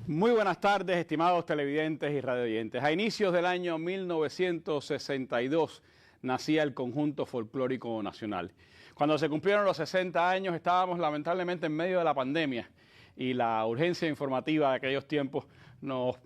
Muy buenas tardes, estimados televidentes y radioyentes. A inicios del año 1962 nacía el Conjunto Folclórico Nacional. Cuando se cumplieron los 60 años estábamos lamentablemente en medio de la pandemia y la urgencia informativa de aquellos tiempos nos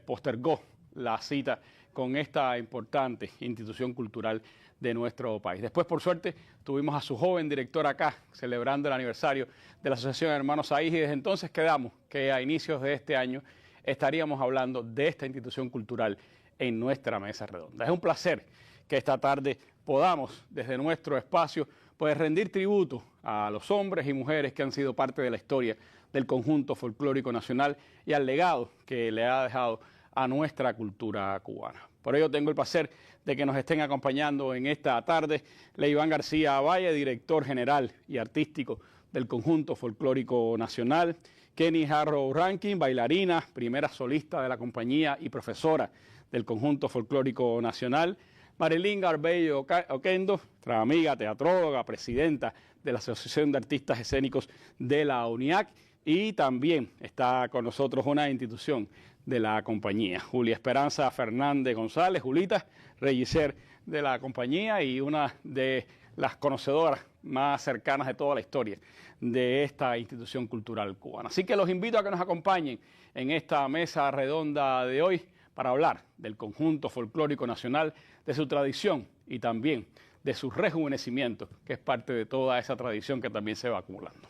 postergó la cita con esta importante institución cultural de nuestro país. Después, por suerte, tuvimos a su joven director acá, celebrando el aniversario de la Asociación de Hermanos Saíz, y desde entonces quedamos que a inicios de este año estaríamos hablando de esta institución cultural en nuestra mesa redonda. Es un placer que esta tarde podamos, desde nuestro espacio, pues rendir tributo a los hombres y mujeres que han sido parte de la historia del Conjunto Folclórico Nacional y al legado que le ha dejado a nuestra cultura cubana. Por ello tengo el placer de que nos estén acompañando en esta tarde Leiván García Valle, director general y artístico del Conjunto Folclórico Nacional; Kenny Harrow Rankin, bailarina, primera solista de la compañía y profesora del Conjunto Folclórico Nacional; Marilyn Garbello Oquendo, nuestra amiga teatróloga, presidenta de la Asociación de Artistas Escénicos de la UNIAC, y también está con nosotros una institución de la compañía, Julia Esperanza Fernández González, Julita, regisser de la compañía y una de las conocedoras más cercanas de toda la historia de esta institución cultural cubana. Así que los invito a que nos acompañen en esta mesa redonda de hoy para hablar del Conjunto Folclórico Nacional, de su tradición y también de su rejuvenecimiento, que es parte de toda esa tradición que también se va acumulando.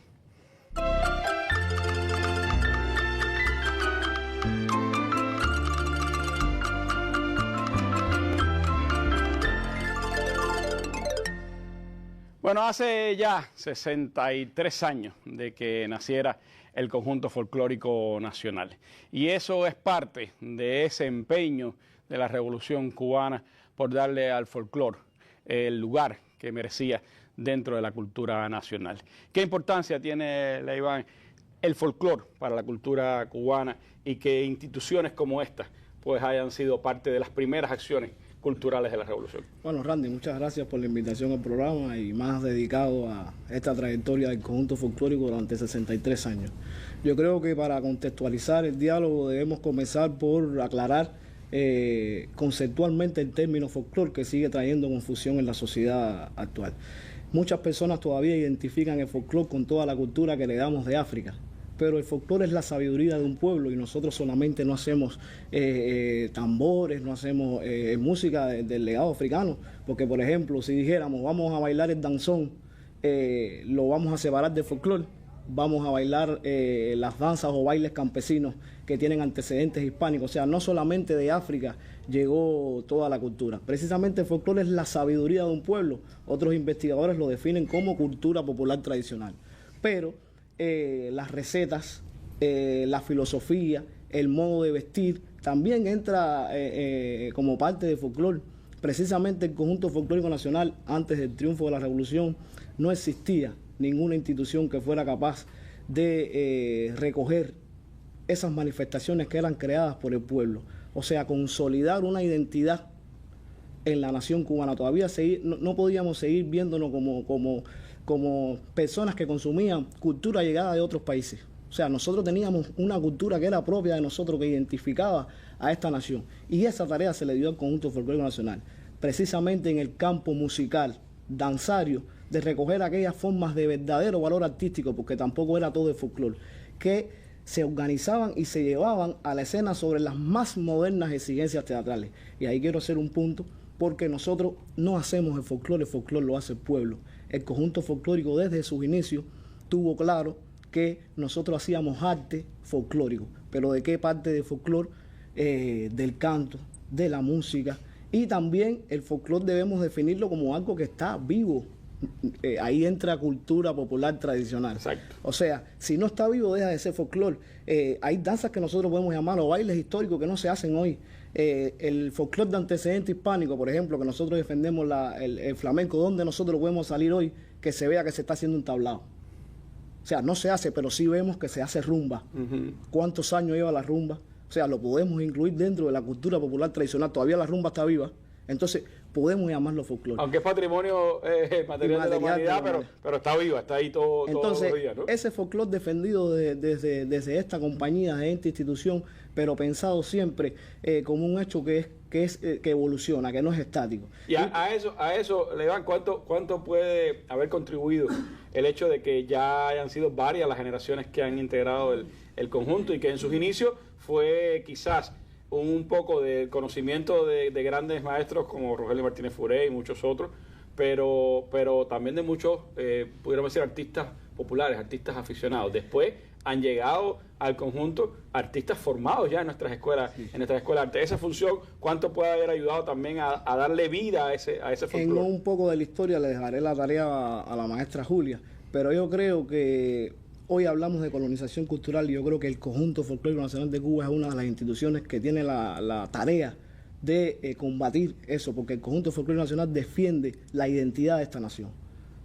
Bueno, hace ya 63 años de que naciera el Conjunto Folclórico Nacional, y eso es parte de ese empeño de la Revolución Cubana por darle al folclore el lugar que merecía dentro de la cultura nacional. ¿Qué importancia tiene, Leiván, el folclore para la cultura cubana y que instituciones como esta pues hayan sido parte de las primeras acciones culturales de la Revolución? Bueno, Randy, muchas gracias por la invitación al programa y más dedicado a esta trayectoria del Conjunto Folclórico durante 63 años. Yo creo que para contextualizar el diálogo debemos comenzar por aclarar conceptualmente el término folclore, que sigue trayendo confusión en la sociedad actual. Muchas personas todavía identifican el folclore con toda la cultura que heredamos de África, pero el folclore es la sabiduría de un pueblo y nosotros solamente no hacemos tambores, no hacemos música del legado africano, porque por ejemplo, si dijéramos vamos a bailar el danzón, lo vamos a separar del folclore. Vamos a bailar las danzas o bailes campesinos que tienen antecedentes hispánicos. O sea, no solamente de África llegó toda la cultura. Precisamente el folclore es la sabiduría de un pueblo. Otros investigadores lo definen como cultura popular tradicional. Pero las recetas, la filosofía, el modo de vestir, también entra como parte del folclore. Precisamente el Conjunto Folclórico Nacional, antes del triunfo de la Revolución, no existía ninguna institución que fuera capaz de recoger esas manifestaciones que eran creadas por el pueblo. O sea, consolidar una identidad en la nación cubana. Todavía no podíamos seguir viéndonos como personas que consumían cultura llegada de otros países. O sea, nosotros teníamos una cultura que era propia de nosotros, que identificaba a esta nación. Y esa tarea se le dio al Conjunto Folclórico Nacional, precisamente en el campo musical, danzario, de recoger aquellas formas de verdadero valor artístico, porque tampoco era todo el folclore, que se organizaban y se llevaban a la escena sobre las más modernas exigencias teatrales. Y ahí quiero hacer un punto, porque nosotros no hacemos el folclore lo hace el pueblo. El conjunto folclórico desde sus inicios tuvo claro que nosotros hacíamos arte folclórico. ¿Pero de qué parte de folclore? Del canto, de la música, y también el folclore debemos definirlo como algo que está vivo. Ahí entra cultura popular tradicional. Exacto. O sea, si no está vivo, deja de ser folclore. Hay danzas que nosotros podemos llamar, o bailes históricos que no se hacen hoy. El folclore de antecedente hispánico, por ejemplo, que nosotros defendemos el flamenco, donde nosotros podemos salir hoy que se vea que se está haciendo un tablao. O sea, no se hace, pero sí vemos que se hace rumba. ¿Cuántos años lleva la rumba? O sea, lo podemos incluir dentro de la cultura popular tradicional. Todavía la rumba está viva. Entonces, podemos llamarlo folclore. Aunque es patrimonio material de la humanidad, pero está viva, está ahí todo Entonces, todos los días, ¿no? Ese folclore defendido desde esta compañía, de esta institución, pero pensado siempre como un hecho que evoluciona, que no es estático. Y a eso, Levan, ¿cuánto puede haber contribuido el hecho de que ya hayan sido varias las generaciones que han integrado el conjunto y que en sus inicios fue quizás un poco de conocimiento de grandes maestros como Rogelio Martínez Furé y muchos otros, pero también de muchos, pudiéramos decir, artistas populares, artistas aficionados? Después han llegado al conjunto artistas formados ya en nuestras escuelas, sí, en nuestras escuelas de arte. Esa función, ¿cuánto puede haber ayudado también a darle vida a ese folclore? En un poco de la historia le dejaré la tarea a la maestra Julia, pero yo creo que hoy hablamos de colonización cultural y yo creo que el Conjunto Folclórico Nacional de Cuba es una de las instituciones que tiene la tarea de combatir eso, porque el Conjunto Folclórico Nacional defiende la identidad de esta nación.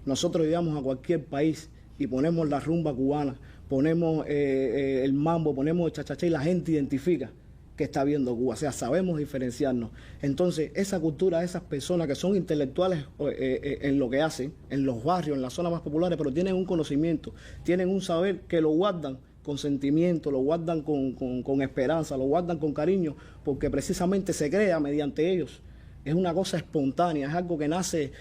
Nosotros llegamos a cualquier país y ponemos la rumba cubana, ponemos el mambo, ponemos el chachachá y la gente identifica que está viendo Cuba, o sea, sabemos diferenciarnos. Entonces, esa cultura, esas personas que son intelectuales en lo que hacen, en los barrios, en las zonas más populares, pero tienen un conocimiento, tienen un saber que lo guardan con sentimiento, lo guardan con esperanza, lo guardan con cariño, porque precisamente se crea mediante ellos. Es una cosa espontánea, es algo que nace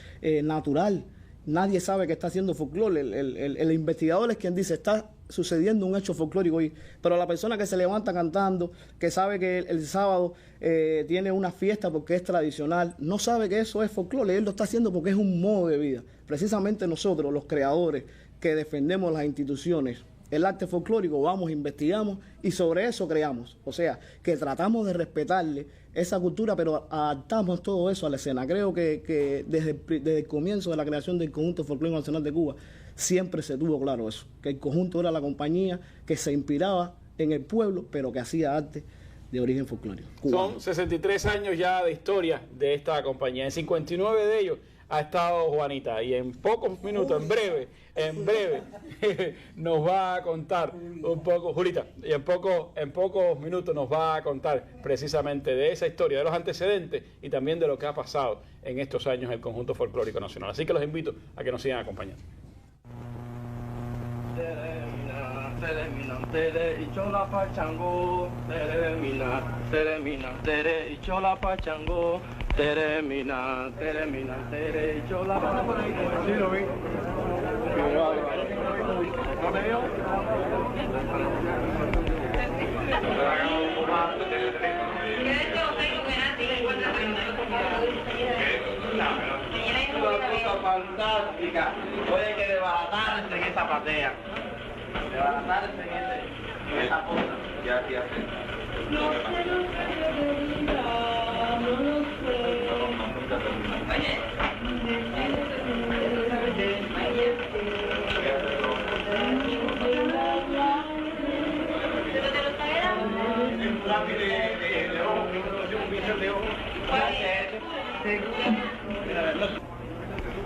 natural. Nadie sabe que está haciendo folclore. El investigador es quien dice, está sucediendo un hecho folclórico hoy, pero la persona que se levanta cantando, que sabe que el sábado tiene una fiesta porque es tradicional, no sabe que eso es folclore, él lo está haciendo porque es un modo de vida. Precisamente nosotros, los creadores que defendemos las instituciones, el arte folclórico, vamos, investigamos y sobre eso creamos. O sea, que tratamos de respetarle esa cultura, pero adaptamos todo eso a la escena. Creo que desde el comienzo de la creación del Conjunto Folclórico Nacional de Cuba, siempre se tuvo claro eso, que el conjunto era la compañía que se inspiraba en el pueblo, pero que hacía arte de origen folclórico cubano. Son 63 años ya de historia de esta compañía. En 59 de ellos ha estado Juanita, y en pocos minutos, en breve, nos va a contar un poco, Julita, y en pocos minutos nos va a contar precisamente de esa historia, de los antecedentes y también de lo que ha pasado en estos años en el Conjunto Folclórico Nacional. Así que los invito a que nos sigan acompañando. Tere y chola pachango, tere y chola pachango, tere y chola pachango. Sí, lo vi. Una cosa fantástica. Puede que desbaratarse en esa platea. Desbaratarse en esa cosa. Ya sé. No sé.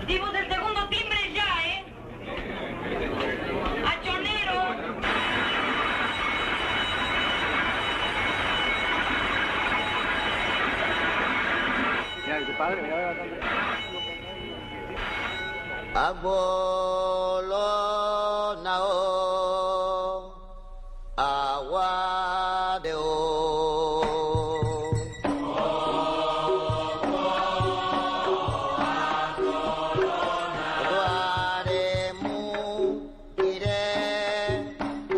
Tipo del segundo timbre ya, ¡Achonero! Mira, tu padre, mira. Abolo nao agua de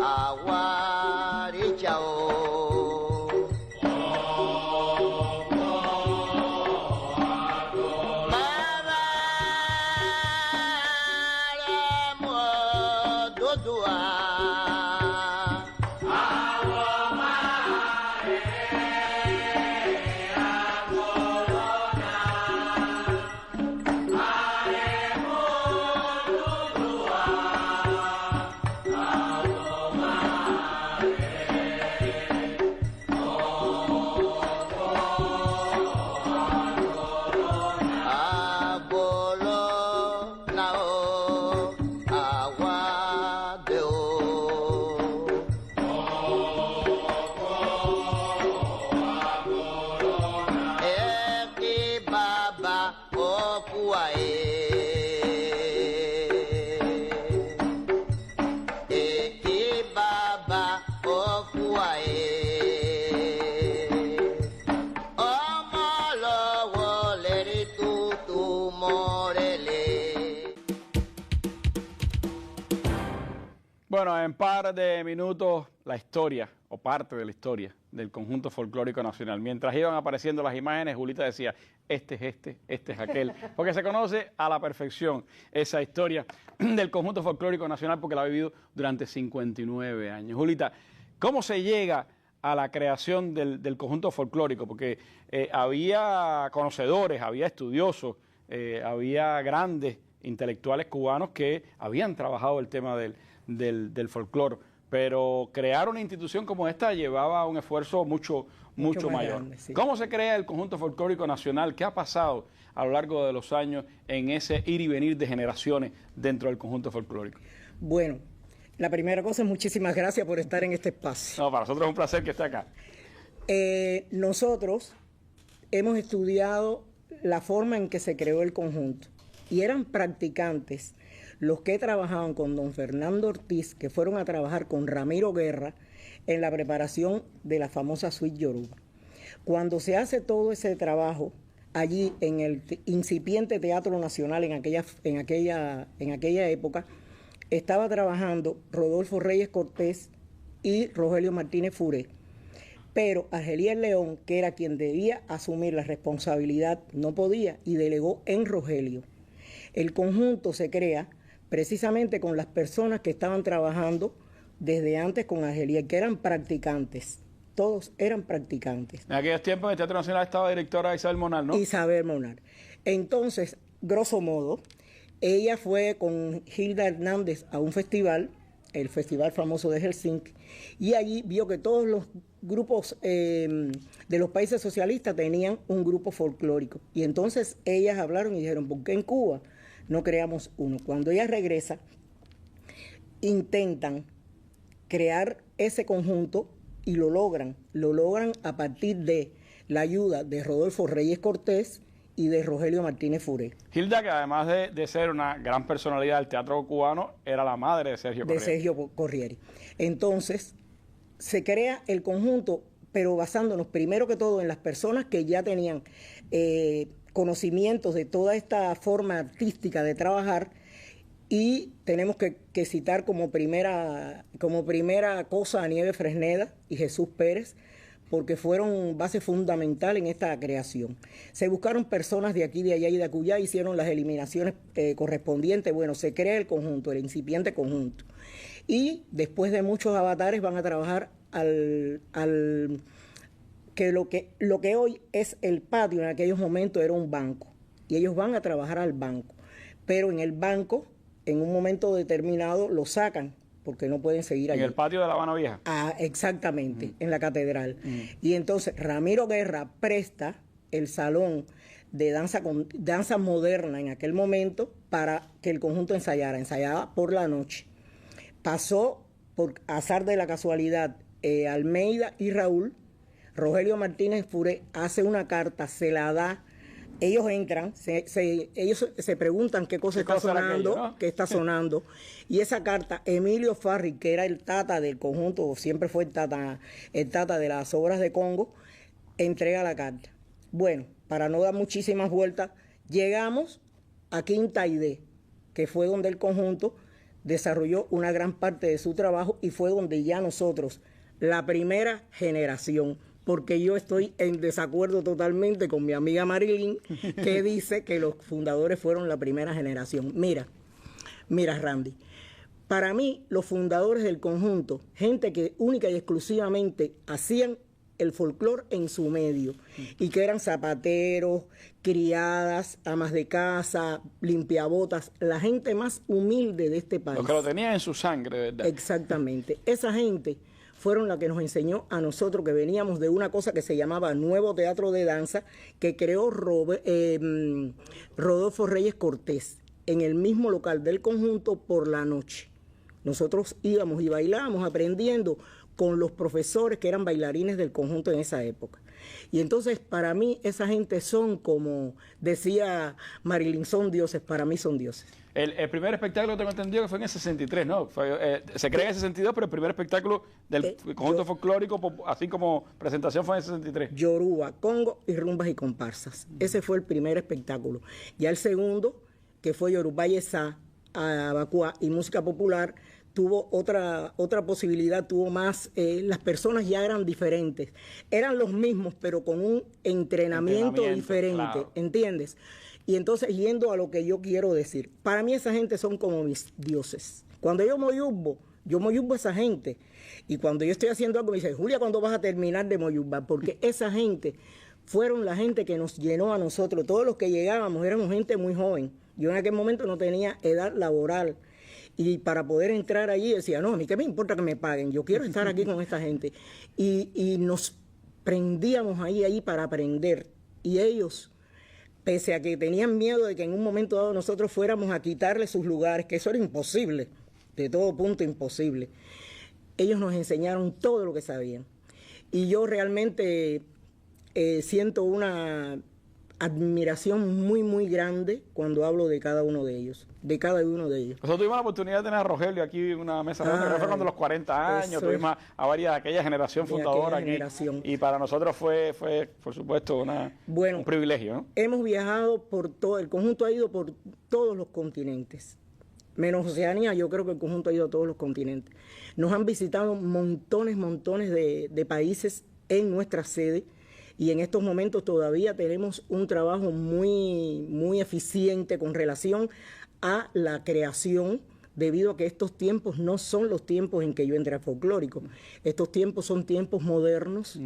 agua chao. Bueno, en par de minutos la historia, o parte de la historia, del conjunto folclórico nacional. Mientras iban apareciendo las imágenes, Julita decía, este es aquel, porque se conoce a la perfección esa historia del conjunto folclórico nacional porque la ha vivido durante 59 años. Julita, ¿cómo se llega a la creación del conjunto folclórico? Porque había conocedores, había estudiosos, había grandes intelectuales cubanos que habían trabajado el tema del folclore, pero crear una institución como esta llevaba un esfuerzo mucho mayor. Grande, sí. ¿Cómo se crea el conjunto folclórico nacional? ¿Qué ha pasado a lo largo de los años en ese ir y venir de generaciones dentro del conjunto folclórico? Bueno, la primera cosa es muchísimas gracias por estar en este espacio. No, para nosotros es un placer que esté acá. Nosotros hemos estudiado la forma en que se creó el conjunto y eran practicantes los que trabajaban con don Fernando Ortiz, que fueron a trabajar con Ramiro Guerra en la preparación de la famosa suite Yoruba. Cuando se hace todo ese trabajo allí en el incipiente Teatro Nacional en aquella época, estaba trabajando Rodolfo Reyes Cortés y Rogelio Martínez Furé. Pero Argelier León, que era quien debía asumir la responsabilidad, no podía y delegó en Rogelio. El conjunto se crea precisamente con las personas que estaban trabajando desde antes con Argelier, que eran practicantes. Todos eran practicantes. En aquellos tiempos en el Teatro Nacional estaba directora Isabel Monar, ¿no? Isabel Monar. Entonces, grosso modo, ella fue con Hilda Hernández a un festival, el festival famoso de Helsinki, y allí vio que todos los grupos de los países socialistas tenían un grupo folclórico. Y entonces ellas hablaron y dijeron, ¿por qué en Cuba no creamos uno? Cuando ella regresa, intentan crear ese conjunto y lo logran a partir de la ayuda de Rodolfo Reyes Cortés y de Rogelio Martínez Furé. Hilda, que además de ser una gran personalidad del teatro cubano, era la madre de Sergio Corrieri. De Sergio Corrieri. Entonces, se crea el conjunto, pero basándonos primero que todo en las personas que ya tenían conocimientos de toda esta forma artística de trabajar, y tenemos que citar como primera cosa a Nieves Fresneda y Jesús Pérez, porque fueron base fundamental en esta creación. Se buscaron personas de aquí, de allá y de acullá, hicieron las eliminaciones correspondientes. Bueno, se crea el conjunto, el incipiente conjunto. Y después de muchos avatares van a trabajar que lo que hoy es el patio, en aquellos momentos era un banco. Y ellos van a trabajar al banco. Pero en el banco, en un momento determinado, lo sacan, porque no pueden seguir allí. En el patio de La Habana Vieja. Ah, exactamente, en la catedral. Y entonces Ramiro Guerra presta el salón de danza moderna en aquel momento para que el conjunto ensayaba por la noche. Pasó, por azar de la casualidad, Almeida y Raúl. Rogelio Martínez Furé hace una carta, se la da. Ellos entran, ellos se preguntan qué cosa está sonando, aquello, ¿no? Qué está sonando. Y esa carta, Emilio Farri, que era el tata del conjunto, siempre fue el tata de las obras de Congo, entrega la carta. Bueno, para no dar muchísimas vueltas, llegamos a Quinta ID, que fue donde el conjunto desarrolló una gran parte de su trabajo y fue donde ya nosotros, la primera generación, porque yo estoy en desacuerdo totalmente con mi amiga Marilyn, que dice que los fundadores fueron la primera generación. Mira, Randy, para mí los fundadores del conjunto, gente que única y exclusivamente hacían el folclore en su medio, y que eran zapateros, criadas, amas de casa, limpiabotas, la gente más humilde de este país. Los que lo tenían en su sangre, ¿verdad? Exactamente. Esa gente fueron la que nos enseñó a nosotros, que veníamos de una cosa que se llamaba Nuevo Teatro de Danza, que creó Rodolfo Reyes Cortés, en el mismo local del conjunto por la noche. Nosotros íbamos y bailábamos aprendiendo con los profesores que eran bailarines del conjunto en esa época. Y entonces para mí esa gente son, como decía Marilyn, son dioses, para mí son dioses. El primer espectáculo tengo entendido que fue en el 63, ¿no? Se crea en el 62, pero el primer espectáculo del conjunto folclórico, así como presentación, fue en el 63. Yoruba, Congo y rumbas y comparsas. Ese fue el primer espectáculo. Ya el segundo, que fue Yoruba Yesá, Abacuá y música popular, tuvo otra posibilidad, tuvo más, las personas ya eran diferentes, eran los mismos, pero con un entrenamiento diferente, claro. ¿Entiendes? Y entonces, yendo a lo que yo quiero decir, para mí esa gente son como mis dioses. Cuando yo moyubo a esa gente, y cuando yo estoy haciendo algo me dicen, Julia, ¿cuándo vas a terminar de moyubar? Porque esa gente fueron la gente que nos llenó a nosotros, todos los que llegábamos éramos gente muy joven. Yo en aquel momento no tenía edad laboral, y para poder entrar allí decía, no, a mí qué me importa que me paguen, yo quiero estar aquí con esta gente. Y nos prendíamos ahí para aprender. Y ellos, pese a que tenían miedo de que en un momento dado nosotros fuéramos a quitarles sus lugares, que eso era imposible, de todo punto imposible, ellos nos enseñaron todo lo que sabían. Y yo realmente siento una admiración muy, muy grande cuando hablo de cada uno de ellos, Nosotros tuvimos la oportunidad de tener a Rogelio aquí en una mesa redonda, que fue cuando los 40 años, tuvimos a varias de aquella generación fundadora aquí, y para nosotros fue por supuesto, un privilegio, ¿no? Hemos viajado por todo, el conjunto ha ido por todos los continentes, menos Oceanía. Yo creo que el conjunto ha ido a todos los continentes. Nos han visitado montones de países en nuestra sede, y en estos momentos todavía tenemos un trabajo muy, muy eficiente con relación a la creación, debido a que estos tiempos no son los tiempos en que yo entré a folclórico. Estos tiempos son tiempos modernos,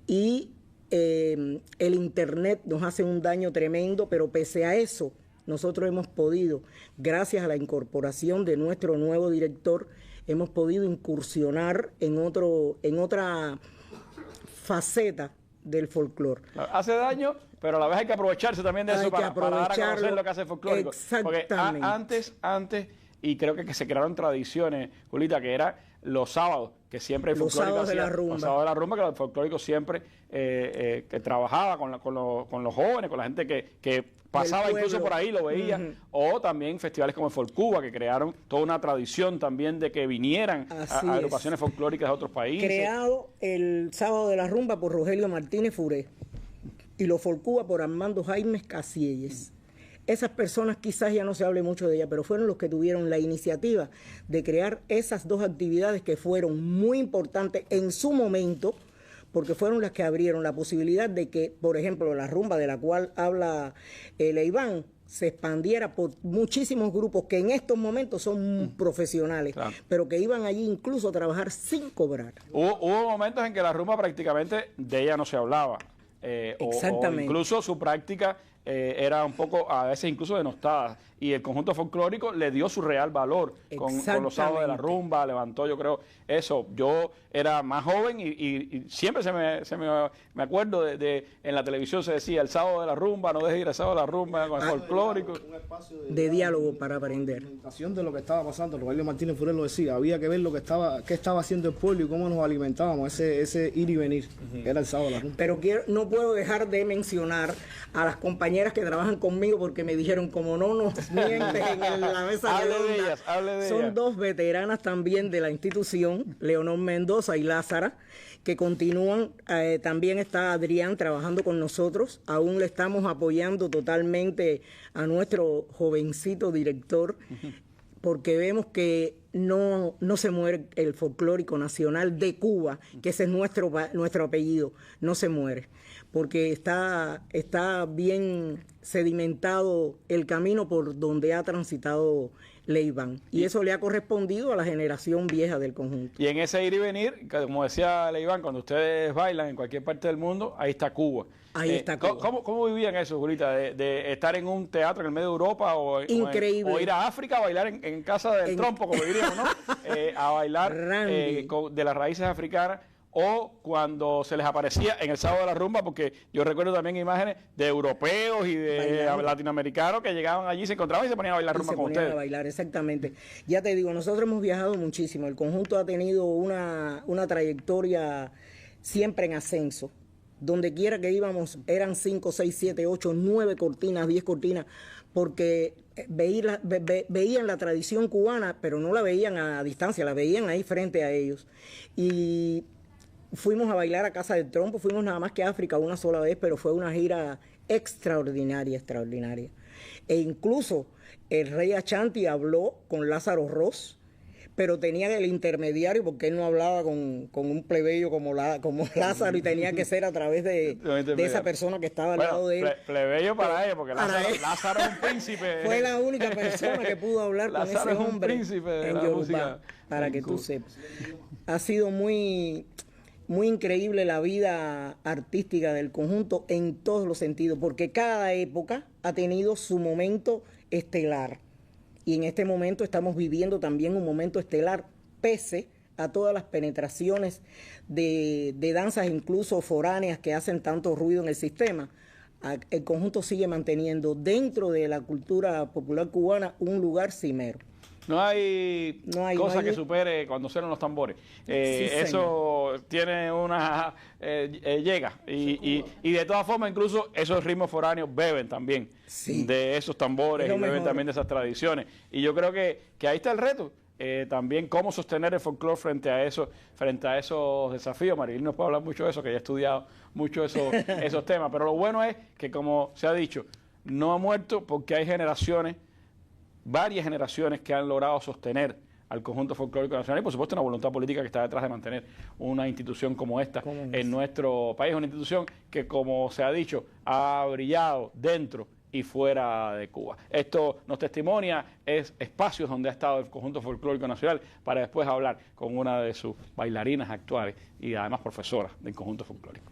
y el internet nos hace un daño tremendo, pero pese a eso, nosotros hemos podido, gracias a la incorporación de nuestro nuevo director, hemos podido incursionar en otra faceta del folclore. Hace daño, pero a la vez hay que aprovecharse también de eso para dar a conocer lo que hace el folclórico. Exactamente. Porque antes, y creo que se crearon tradiciones, Julita, que era los sábados, que siempre el folclórico hacía. Los sábados de la rumba, que el folclórico siempre que trabajaba con los jóvenes, con la gente que pasaba incluso por ahí, lo veía, o también festivales como el Folcuba, que crearon toda una tradición también de que vinieran a agrupaciones folclóricas de otros países. Creado el Sábado de la Rumba por Rogelio Martínez Furé y los Folcuba por Armando Jaime Casielles. Esas personas quizás ya no se hable mucho de ellas, pero fueron los que tuvieron la iniciativa de crear esas dos actividades que fueron muy importantes en su momento, porque fueron las que abrieron la posibilidad de que, por ejemplo, la rumba de la cual habla Leiván se expandiera por muchísimos grupos que en estos momentos son profesionales, claro, pero que iban allí incluso a trabajar sin cobrar. Hubo momentos en que la rumba prácticamente de ella no se hablaba. Exactamente. O incluso su práctica era un poco, a veces incluso denostada, y el conjunto folclórico le dio su real valor con los sábados de la rumba, levantó, yo creo, eso. Yo era más joven y siempre me acuerdo de en la televisión se decía, el sábado de la rumba, no dejes ir al sábado de la rumba con el folclórico. Un espacio de diálogo para aprender. De lo que estaba pasando, Rogelio Martínez Furé lo decía, había que ver qué estaba haciendo el pueblo y cómo nos alimentábamos, ese ir y venir, era el sábado de la rumba. Pero no puedo dejar de mencionar a las compañeras que trabajan conmigo, porque me dijeron, como no nos mientes en la mesa redonda, hable de ellas. Son dos veteranas también de la institución, Leonor Mendoza y Lázara, que continúan. También está Adrián trabajando con nosotros. Aún le estamos apoyando totalmente a nuestro jovencito director, porque vemos que no se muere el folclórico nacional de Cuba, que ese es nuestro apellido, no se muere, porque está bien sedimentado el camino por donde ha transitado Leiván, y eso le ha correspondido a la generación vieja del conjunto. Y en ese ir y venir, como decía Leiván, cuando ustedes bailan en cualquier parte del mundo, ahí está Cuba. Ahí está Cuba. ¿Cómo vivían eso, Julita, de estar en un teatro en el medio de Europa Increíble. o ir a África a bailar en casa del trompo, como diríamos, ¿no? A bailar de las raíces africanas, o cuando se les aparecía en el Sábado de la Rumba, porque yo recuerdo también imágenes de europeos y de latinoamericanos que llegaban allí, se encontraban y se ponían a bailar rumba con ustedes. A bailar, exactamente. Ya te digo, nosotros hemos viajado muchísimo. El conjunto ha tenido una trayectoria siempre en ascenso. Donde quiera que íbamos eran 5, 6, 7, 8, 9 cortinas, 10 cortinas, porque veían la tradición cubana, pero no la veían a distancia, la veían ahí frente a ellos. Y fuimos a bailar a Casa del Trompo, fuimos nada más que a África una sola vez, pero fue una gira extraordinaria. E incluso el rey Ashanti habló con Lázaro Ross, pero tenía el intermediario, porque él no hablaba con un plebeyo como Lázaro, y tenía que ser a través de esa persona que estaba al lado de él. Plebeyo para él, porque Lázaro es un príncipe. Fue la única persona que pudo hablar con ese hombre en Yoruba, para que tú sepas. Ha sido muy increíble la vida artística del conjunto en todos los sentidos, porque cada época ha tenido su momento estelar. Y en este momento estamos viviendo también un momento estelar, pese a todas las penetraciones de danzas, incluso foráneas, que hacen tanto ruido en el sistema. El conjunto sigue manteniendo dentro de la cultura popular cubana un lugar cimero. No hay cosa que supere cuando suenan los tambores. Eso tiene una... llega. Y de todas formas, incluso esos ritmos foráneos beben también de esos tambores y beben también de esas tradiciones. Y yo creo que ahí está el reto. También cómo sostener el folclore frente a esos desafíos. Marilyn nos puede hablar mucho de eso, que ya ha estudiado mucho esos temas. Pero lo bueno es que, como se ha dicho, no ha muerto porque hay varias generaciones que han logrado sostener al conjunto folclórico nacional y, por supuesto, una voluntad política que está detrás de mantener una institución como esta en nuestro país. Una institución que, como se ha dicho, ha brillado dentro y fuera de Cuba. Esto nos testimonia espacios donde ha estado el conjunto folclórico nacional, para después hablar con una de sus bailarinas actuales y además profesora del conjunto folclórico.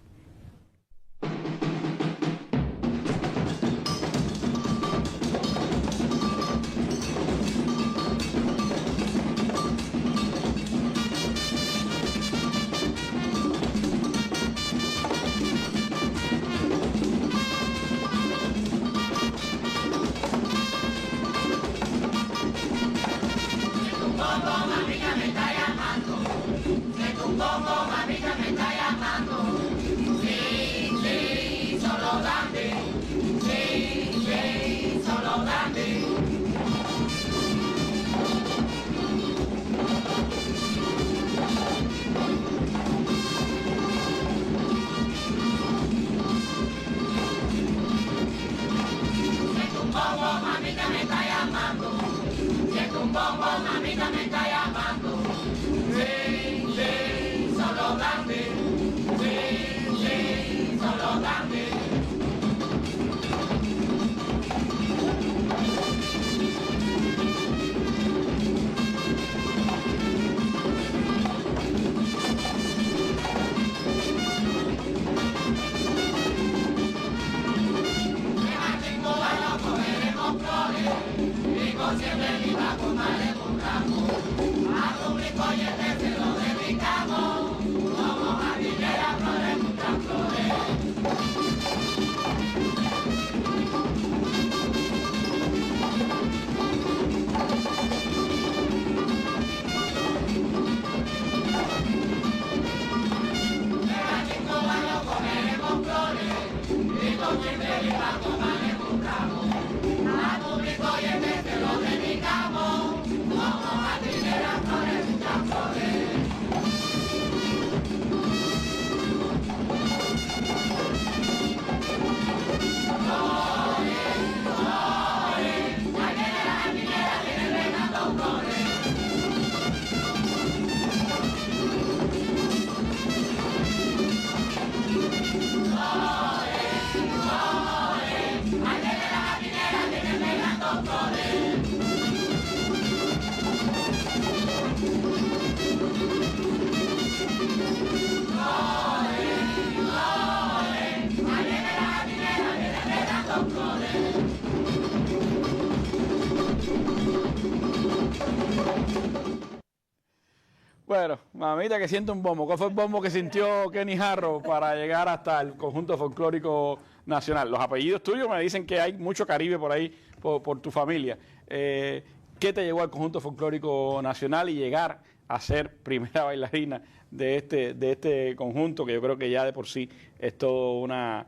Bueno, mamita que siente un bombo. ¿Cuál fue el bombo que sintió Kenny Jarro para llegar hasta el conjunto folclórico nacional? Los apellidos tuyos me dicen que hay mucho Caribe por ahí, por tu familia. ¿Qué te llevó al conjunto folclórico nacional y llegar a ser primera bailarina de este conjunto, que yo creo que ya de por sí es todo una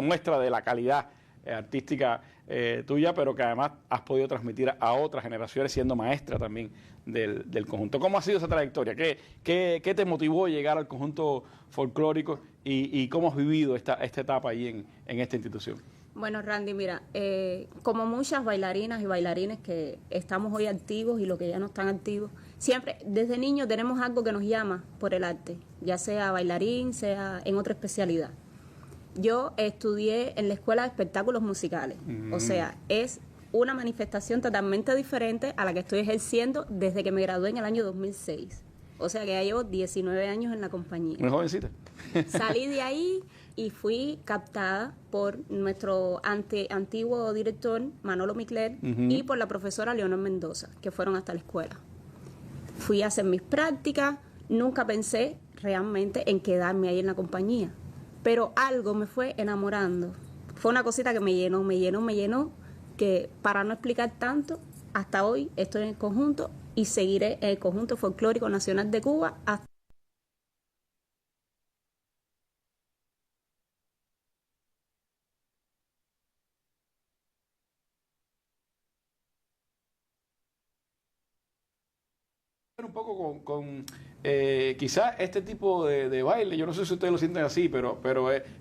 muestra de la calidad artística tuya, pero que además has podido transmitir a otras generaciones siendo maestra también del conjunto? ¿Cómo ha sido esa trayectoria? ¿Qué te motivó a llegar al conjunto folclórico y cómo has vivido esta etapa ahí en esta institución? Bueno, Randy, mira, como muchas bailarinas y bailarines que estamos hoy activos y los que ya no están activos, siempre desde niños tenemos algo que nos llama por el arte, ya sea bailarín, sea en otra especialidad. Yo estudié en la Escuela de Espectáculos Musicales, o sea, es una manifestación totalmente diferente a la que estoy ejerciendo desde que me gradué en el año 2006. O sea que ya llevo 19 años en la compañía. Muy jovencita. Salí de ahí y fui captada por nuestro antiguo director, Manolo Micler, y por la profesora Leonor Mendoza, que fueron hasta la escuela. Fui a hacer mis prácticas, nunca pensé realmente en quedarme ahí en la compañía, pero algo me fue enamorando. Fue una cosita que me llenó, que para no explicar tanto, hasta hoy estoy en el conjunto y seguiré en el Conjunto Folclórico Nacional de Cuba hasta un poco con quizás este tipo de baile, yo no sé si ustedes lo sienten así, pero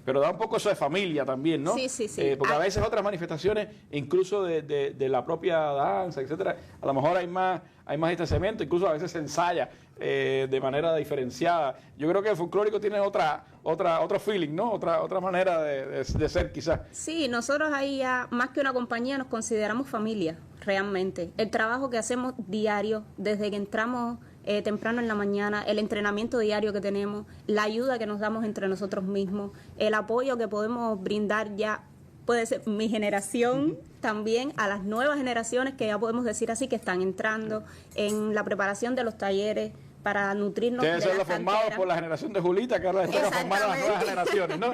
da un poco eso de familia también, ¿no? Sí. Porque a veces otras manifestaciones, incluso de la propia danza, etcétera, a lo mejor hay más distanciamiento, incluso a veces se ensaya de manera diferenciada. Yo creo que el folclórico tiene otro feeling, ¿no? Otra manera de ser, quizás. Sí, nosotros ahí ya, más que una compañía, nos consideramos familia, realmente. El trabajo que hacemos diario, desde que entramos temprano en la mañana, el entrenamiento diario que tenemos, la ayuda que nos damos entre nosotros mismos, el apoyo que podemos brindar ya, puede ser mi generación también, a las nuevas generaciones que ya podemos decir así, que están entrando en la preparación de los talleres, para nutrirnos Deben de ser la los formados cantera. por la generación de Julita, que ahora les toca formar a las nuevas generaciones, ¿no?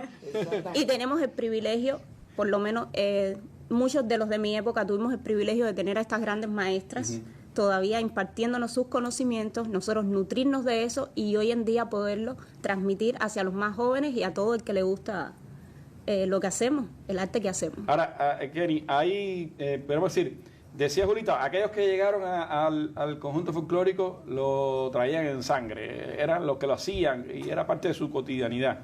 Y tenemos el privilegio, por lo menos muchos de los de mi época tuvimos el privilegio de tener a estas grandes maestras todavía impartiéndonos sus conocimientos, nosotros nutrirnos de eso y hoy en día poderlo transmitir hacia los más jóvenes y a todo el que le gusta lo que hacemos, el arte que hacemos. Ahora, Kenny, ahí, podemos decir, decía Julita, aquellos que llegaron al conjunto folclórico lo traían en sangre, eran los que lo hacían y era parte de su cotidianidad.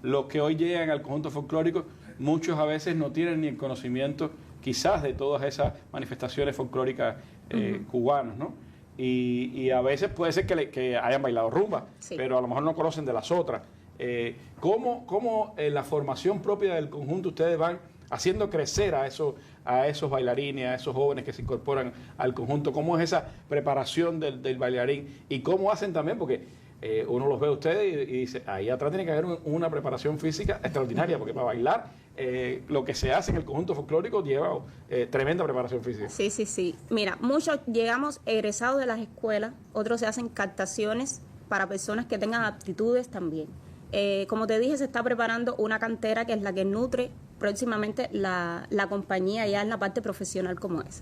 Los que hoy llegan al conjunto folclórico, muchos a veces no tienen ni el conocimiento quizás de todas esas manifestaciones folclóricas cubanas, ¿no? Y a veces puede ser que hayan bailado rumba, sí, pero a lo mejor no conocen de las otras. ¿Cómo la formación propia del conjunto ustedes van haciendo crecer a esos bailarines, a esos jóvenes que se incorporan al conjunto? ¿Cómo es esa preparación del bailarín? ¿Y cómo hacen también? Porque uno los ve a ustedes y dice, ahí atrás tiene que haber una preparación física extraordinaria, porque para bailar lo que se hace en el conjunto folclórico lleva tremenda preparación física. Sí. Mira, muchos llegamos egresados de las escuelas, otros se hacen captaciones para personas que tengan aptitudes también. Como te dije, se está preparando una cantera que es la que nutre próximamente la compañía ya en la parte profesional como es.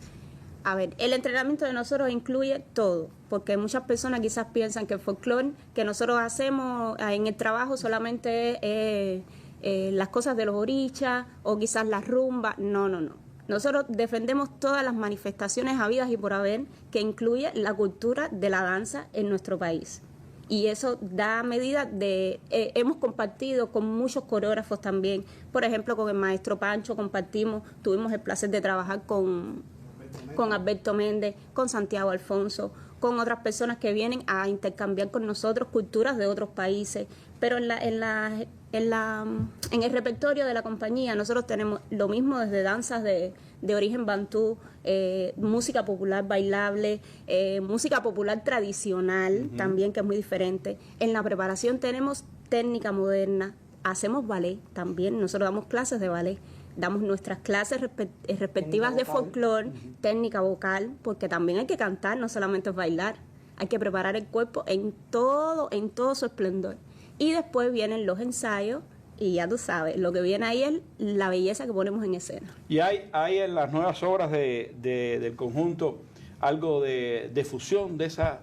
A ver, el entrenamiento de nosotros incluye todo, porque muchas personas quizás piensan que el folclore que nosotros hacemos en el trabajo solamente es las cosas de los orichas o quizás las rumbas. No. Nosotros defendemos todas las manifestaciones habidas y por haber que incluye la cultura de la danza en nuestro país. Y eso da medida de... hemos compartido con muchos coreógrafos también. Por ejemplo, con el maestro Pancho tuvimos el placer de trabajar con Alberto Méndez, con Santiago Alfonso, con otras personas que vienen a intercambiar con nosotros culturas de otros países. Pero en el repertorio de la compañía nosotros tenemos lo mismo desde danzas de origen bantú, música popular bailable, música popular tradicional también, que es muy diferente. En la preparación tenemos técnica moderna, hacemos ballet también, nosotros damos clases de ballet, damos nuestras clases respectivas de folclore, técnica vocal, porque también hay que cantar, no solamente es bailar. Hay que preparar el cuerpo en todo su esplendor. Y después vienen los ensayos y ya tú sabes, lo que viene ahí es la belleza que ponemos en escena. Y hay en las nuevas obras del conjunto algo de fusión de esas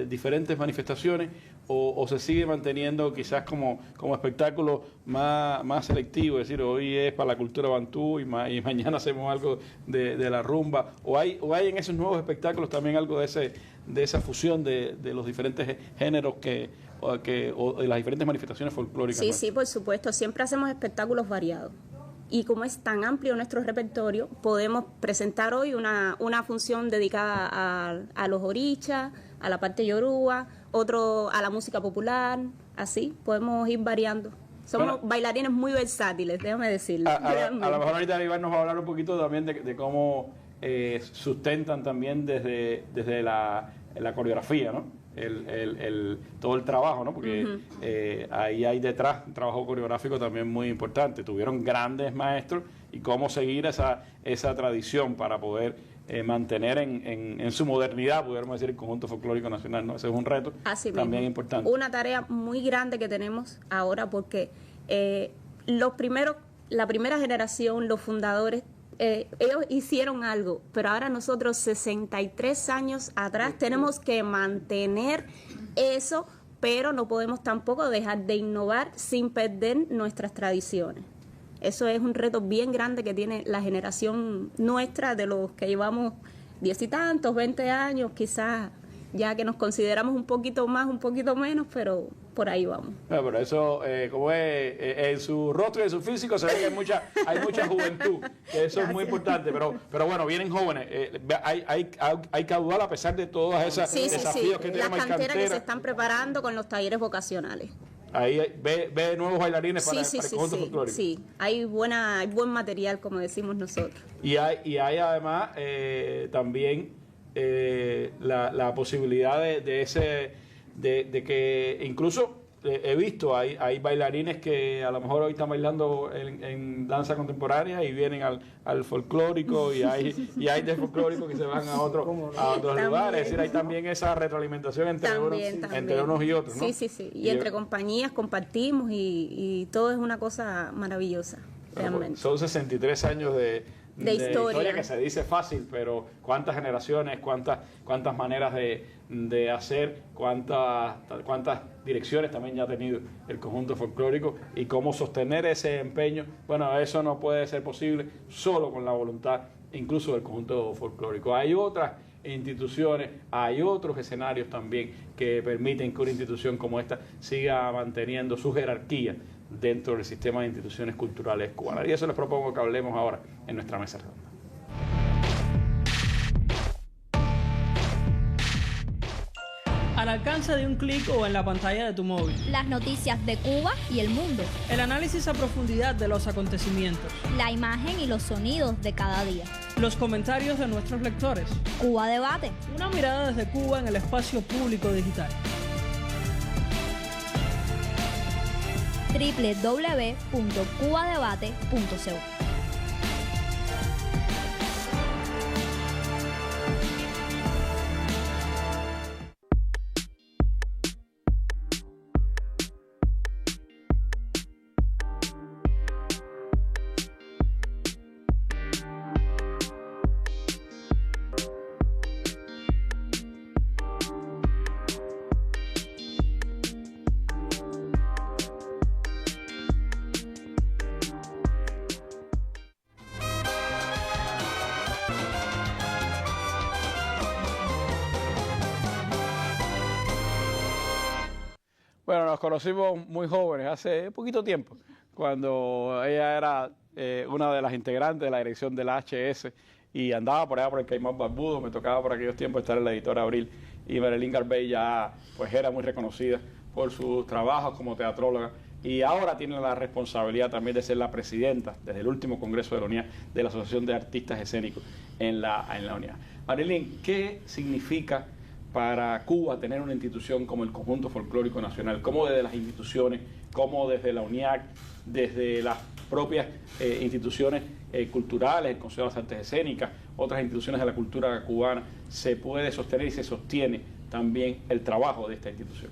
diferentes manifestaciones, o se sigue manteniendo quizás como espectáculo más selectivo, es decir, hoy es para la cultura bantú y mañana hacemos algo de la rumba, o hay en esos nuevos espectáculos también algo de esa fusión de los diferentes géneros o de las diferentes manifestaciones folclóricas. Sí, sí, por supuesto, siempre hacemos espectáculos variados. Y como es tan amplio nuestro repertorio, podemos presentar hoy una función dedicada a los orichas, a la parte yoruba, otro a la música popular, así podemos ir variando. Somos bailarines muy versátiles, déjame decirlo. A lo mejor ahorita Iván nos va a hablar un poquito también de cómo sustentan también desde la coreografía, ¿no? Todo el trabajo, ¿no? Porque ahí hay detrás un trabajo coreográfico también muy importante. Tuvieron grandes maestros y cómo seguir esa tradición para poder mantener en su modernidad, pudiéramos decir, el conjunto folclórico nacional, ¿no? Ese es un reto también importante. Una tarea muy grande que tenemos ahora porque la primera generación, los fundadores, ellos hicieron algo, pero ahora nosotros 63 años atrás tenemos que mantener eso, pero no podemos tampoco dejar de innovar sin perder nuestras tradiciones. Eso es un reto bien grande que tiene la generación nuestra, de los que llevamos 10 y tantos, 20 años, quizás ya que nos consideramos un poquito más, un poquito menos, pero por ahí vamos. Pero eso, como es, en su rostro y en su físico se ve que hay mucha juventud, que eso es muy importante, pero bueno, vienen jóvenes, hay caudal a pesar de todas esas desafíos que tenemos en cantera que se están preparando con los talleres vocacionales. Ahí ve nuevos bailarines para el conjunto folclórico. Sí, hay buen material, como decimos nosotros. Y hay además también la posibilidad de que incluso he visto, hay bailarines que a lo mejor hoy están bailando en danza contemporánea y vienen al folclórico, y hay del folclórico que se van a otros lugares. Es decir, hay también esa retroalimentación entre unos y otros, ¿no? Sí. Y entre compañías compartimos y todo es una cosa maravillosa, realmente. Son 63 años de historia que se dice fácil, pero cuántas generaciones, cuántas maneras de hacer, cuántas direcciones también ya ha tenido el conjunto folclórico, y cómo sostener ese empeño. Bueno, eso no puede ser posible solo con la voluntad incluso del conjunto folclórico. Hay otras instituciones, hay otros escenarios también que permiten que una institución como esta siga manteniendo su jerarquía dentro del sistema de instituciones culturales cubanas. Y eso les propongo que hablemos ahora en nuestra mesa redonda. Al alcance de un clic o en la pantalla de tu móvil. Las noticias de Cuba y el mundo. El análisis a profundidad de los acontecimientos. La imagen y los sonidos de cada día. Los comentarios de nuestros lectores. Cuba Debate. Una mirada desde Cuba en el espacio público digital. www.cubadebate.co. Bueno, nos conocimos muy jóvenes, hace poquito tiempo, cuando ella era una de las integrantes de la dirección de la HS y andaba por allá por el Caimán Barbudo. Me tocaba por aquellos tiempos estar en la editora Abril, y Marilyn Garvey ya pues era muy reconocida por sus trabajos como teatróloga, y ahora tiene la responsabilidad también de ser la presidenta desde el último congreso de la UNIA de la Asociación de Artistas Escénicos en la UNIA. Marilyn, ¿qué significa para Cuba tener una institución como el Conjunto Folclórico Nacional? ¿Cómo desde las instituciones, cómo desde la UNIAC, desde las propias instituciones culturales, el Consejo de las Artes Escénicas, otras instituciones de la cultura cubana, se puede sostener y se sostiene también el trabajo de esta institución.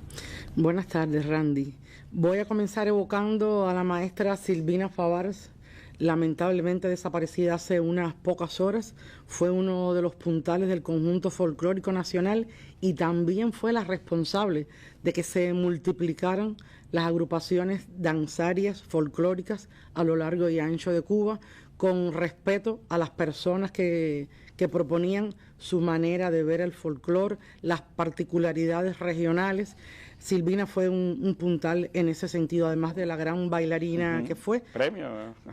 Buenas tardes, Randy. Voy a comenzar evocando a la maestra Silvina Favars, lamentablemente desaparecida hace unas pocas horas. Fue uno de los puntales del conjunto folclórico nacional y también fue la responsable de que se multiplicaran las agrupaciones danzarias folclóricas a lo largo y ancho de Cuba, con respeto a las personas que proponían su manera de ver el folclore, las particularidades regionales. Silvina fue un puntal en ese sentido, además de la gran bailarina que fue. Premio.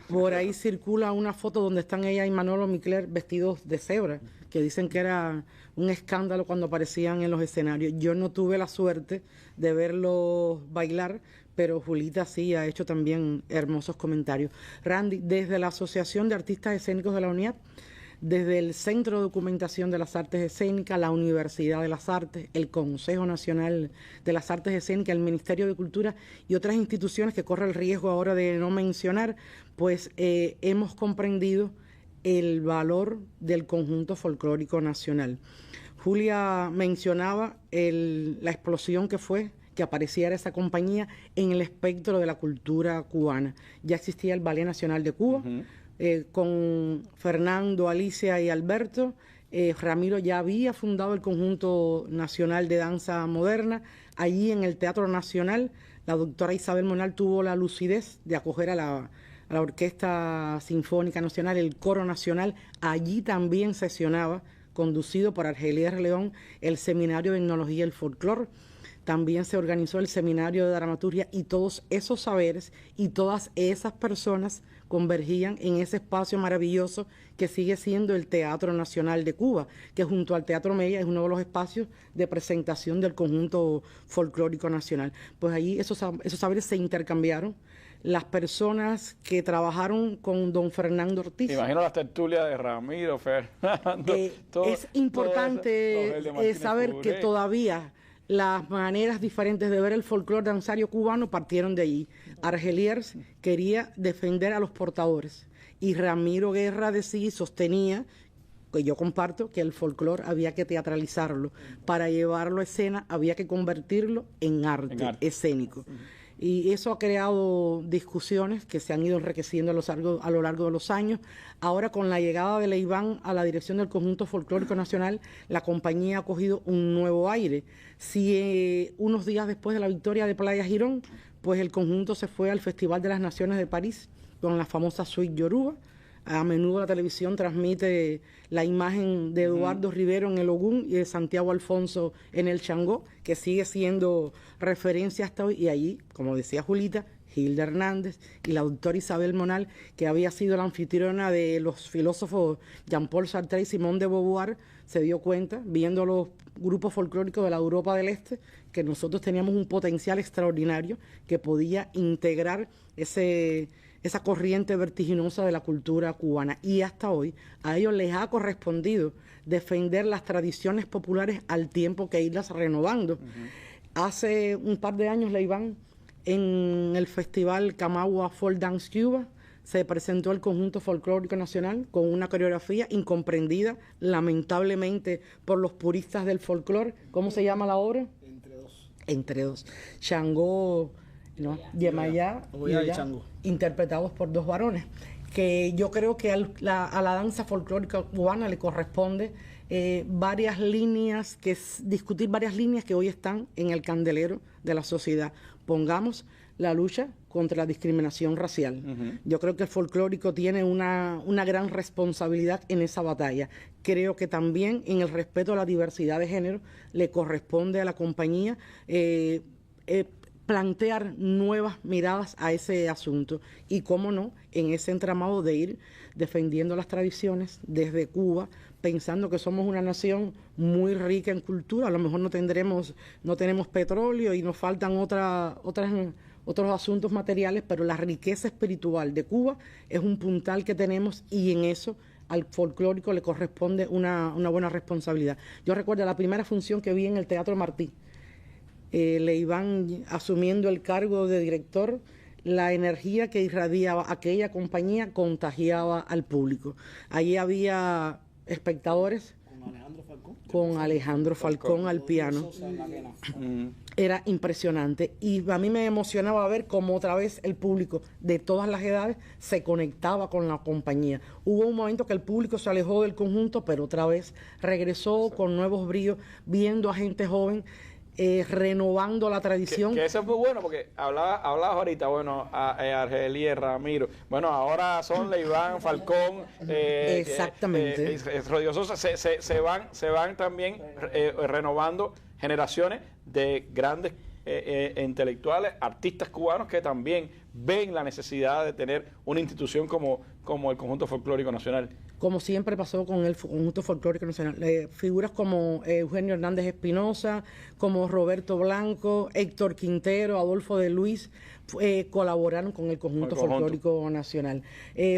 Por ahí circula una foto donde están ella y Manolo Micler vestidos de cebra, que dicen que era un escándalo cuando aparecían en los escenarios. Yo no tuve la suerte de verlos bailar, pero Julita sí ha hecho también hermosos comentarios. Randy, desde la Asociación de Artistas Escénicos de la UNIAP, desde el Centro de Documentación de las Artes Escénicas, la Universidad de las Artes, el Consejo Nacional de las Artes Escénicas, el Ministerio de Cultura y otras instituciones que corre el riesgo ahora de no mencionar, pues hemos comprendido el valor del conjunto folclórico nacional. Julia mencionaba la explosión que fue que apareciera esa compañía en el espectro de la cultura cubana. Ya existía el Ballet Nacional de Cuba, con Fernando, Alicia y Alberto. Ramiro ya había fundado el Conjunto Nacional de Danza Moderna. Allí en el Teatro Nacional, la doctora Isabel Monal tuvo la lucidez de acoger a la Orquesta Sinfónica Nacional, el Coro Nacional. Allí también sesionaba, conducido por Argelier León, el Seminario de Etnología y el Folclor. También se organizó el Seminario de Dramaturgia y todos esos saberes y todas esas personas convergían en ese espacio maravilloso que sigue siendo el Teatro Nacional de Cuba, que junto al Teatro Mella es uno de los espacios de presentación del conjunto folclórico nacional. Pues allí esos saberes se intercambiaron. Las personas que trabajaron con don Fernando Ortiz. Me imagino las tertulias de Ramiro, Fernando. Es importante saber que todavía las maneras diferentes de ver el folclore danzario cubano partieron de allí. Argeliers quería defender a los portadores y Ramiro Guerra decía y sostenía, que yo comparto, que el folclore había que teatralizarlo. Para llevarlo a escena había que convertirlo en arte. Escénico. Y eso ha creado discusiones que se han ido enriqueciendo a lo largo de los años. Ahora, con la llegada de Leiván a la dirección del Conjunto Folclórico Nacional, la compañía ha cogido un nuevo aire. Si unos días después de la victoria de Playa Girón, pues el conjunto se fue al Festival de las Naciones de París con la famosa suite Yoruba. A menudo la televisión transmite la imagen de Eduardo Rivero en el Ogún y de Santiago Alfonso en el Changó, que sigue siendo referencia hasta hoy. Y allí, como decía Julita, Hilda Hernández y la doctora Isabel Monal, que había sido la anfitriona de los filósofos Jean-Paul Sartre y Simone de Beauvoir, se dio cuenta, viendo los grupos folclóricos de la Europa del Este, que nosotros teníamos un potencial extraordinario que podía integrar esa corriente vertiginosa de la cultura cubana. Y hasta hoy a ellos les ha correspondido defender las tradiciones populares al tiempo que irlas renovando. Hace un par de años, Leiván, en el festival Camagua Folk Dance Cuba, se presentó el Conjunto Folclórico Nacional con una coreografía incomprendida, lamentablemente, por los puristas del folclore. ¿Cómo se llama la obra? Entre dos. Changó, ¿no? Yemayá y Changó, interpretados por dos varones. Que yo creo que a la danza folclórica cubana le corresponde discutir varias líneas que hoy están en el candelero de la sociedad. Pongamos la lucha contra la discriminación racial. Yo creo que el folclórico tiene una gran responsabilidad en esa batalla. Creo que también en el respeto a la diversidad de género le corresponde a la compañía plantear nuevas miradas a ese asunto y, cómo no, en ese entramado de ir defendiendo las tradiciones desde Cuba, pensando que somos una nación muy rica en cultura. A lo mejor no tenemos petróleo y nos faltan otros asuntos materiales, pero la riqueza espiritual de Cuba es un puntal que tenemos y en eso al folclórico le corresponde una buena responsabilidad. Yo recuerdo la primera función que vi en el Teatro Martí, Leiván asumiendo el cargo de director, la energía que irradiaba aquella compañía contagiaba al público. Allí había espectadores con Alejandro Falcón al piano. Era impresionante y a mí me emocionaba ver cómo otra vez el público de todas las edades se conectaba con la compañía. Hubo un momento que el público se alejó del conjunto, pero otra vez regresó con nuevos bríos, viendo a gente joven renovando la tradición. Que eso es muy bueno, porque hablabas ahorita, bueno, a Argelia, Ramiro, bueno, ahora son Leiván, Falcón, exactamente. Rodrigo Sosa, se van también renovando generaciones de grandes intelectuales, artistas cubanos que también ven la necesidad de tener una institución como el Conjunto Folclórico Nacional. Como siempre pasó con el Conjunto Folclórico Nacional. Figuras como Eugenio Hernández Espinosa, como Roberto Blanco, Héctor Quintero, Adolfo de Luis, colaboraron con el Conjunto Folclórico Nacional.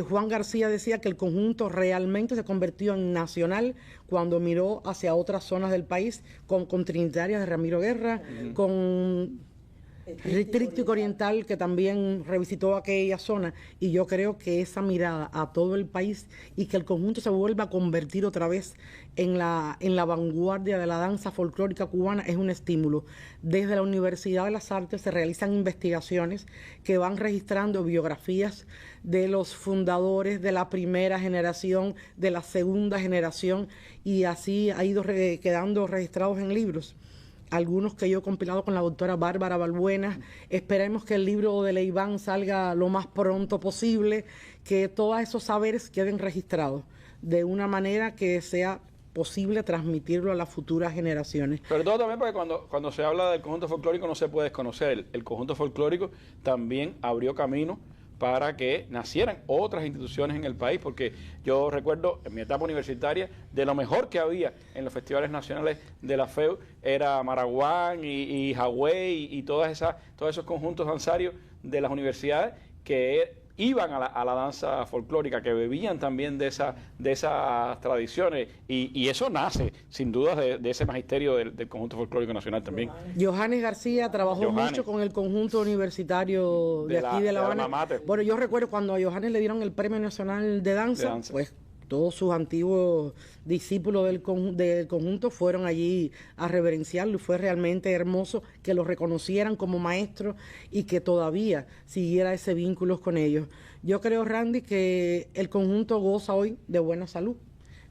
Juan García decía que el conjunto realmente se convirtió en nacional cuando miró hacia otras zonas del país, con Trinitarias de Ramiro Guerra, con Tríptico Oriental, que también revisitó aquella zona, y yo creo que esa mirada a todo el país y que el conjunto se vuelva a convertir otra vez en la vanguardia de la danza folclórica cubana es un estímulo. Desde la Universidad de las Artes se realizan investigaciones que van registrando biografías de los fundadores de la primera generación, de la segunda generación, y así ha ido quedando registrados en libros. Algunos que yo he compilado con la doctora Bárbara Balbuena. Esperemos que el libro de Leiván salga lo más pronto posible, que todos esos saberes queden registrados de una manera que sea posible transmitirlo a las futuras generaciones. Sobre todo también porque cuando se habla del conjunto folclórico no se puede desconocer. El conjunto folclórico también abrió camino para que nacieran otras instituciones en el país, porque yo recuerdo en mi etapa universitaria, de lo mejor que había en los festivales nacionales de la FEU era Maraguán y Hawái y todos esos conjuntos danzarios de las universidades que iban a la danza folclórica, que bebían también de esas tradiciones, y eso nace sin duda de ese magisterio del Conjunto Folclórico Nacional también. Johannes García trabajó mucho con el conjunto universitario de aquí de La Habana. Bueno, yo recuerdo cuando a Johannes le dieron el Premio Nacional de Danza, pues todos sus antiguos discípulos del conjunto fueron allí a reverenciarlo, y fue realmente hermoso que lo reconocieran como maestro y que todavía siguiera ese vínculo con ellos. Yo creo, Randy, que el conjunto goza hoy de buena salud,